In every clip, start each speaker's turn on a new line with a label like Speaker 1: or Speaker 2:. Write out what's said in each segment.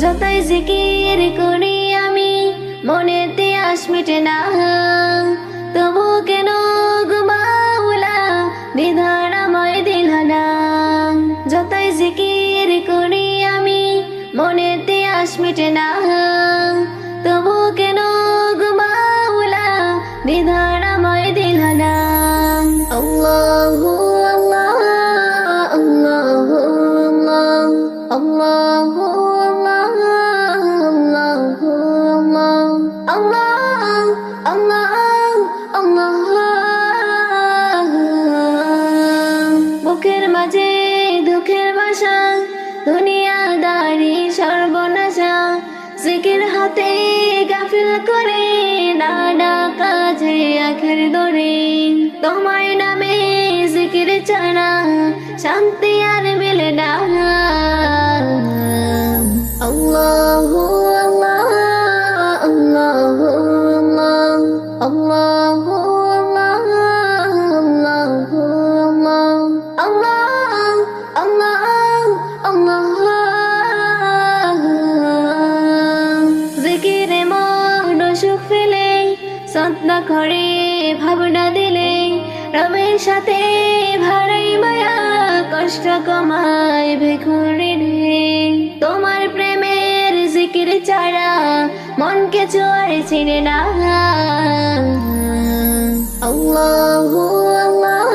Speaker 1: যতই জিকির করি আমি মনেতে আশ মিটে না, তবু কেন গো মাওলা নিধান আমায় দিলা না। যতই জিকির করি আমি মনেতে আশ মিটে না, তবু কেন গো মাওলা নিধান আমায় দিলা না। আল্লাহু আল্লাহ আল্লাহু আল্লাহ আল্লাহু বুকের মাঝে দুঃখের বাসা, দুনিয়াদারি সর্বনাশা, জিকির হাতে গাফিল করে নানা কাজে আখের দরে। তোমার নামে জিকির ছাড়া শান্তি আর মিলে না। আল্লাহু আল্লাহ আল্লাহু আল্লাহ আল্লাহু জিকিরে মন সুখ ফেলে, সদনা করে ভাবনা দিলে, রবের সাথে ভাড়াই মায়া কষ্ট কমায় ভিখুরি রে। তোমার প্রেমের জিকির ছাড়া মনকে চোর চিনে না। আল্লাহু আল্লাহ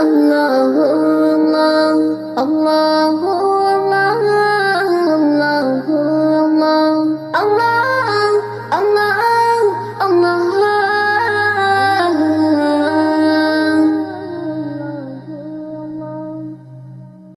Speaker 1: আল্লাহু আল্লাহ আল্লাহু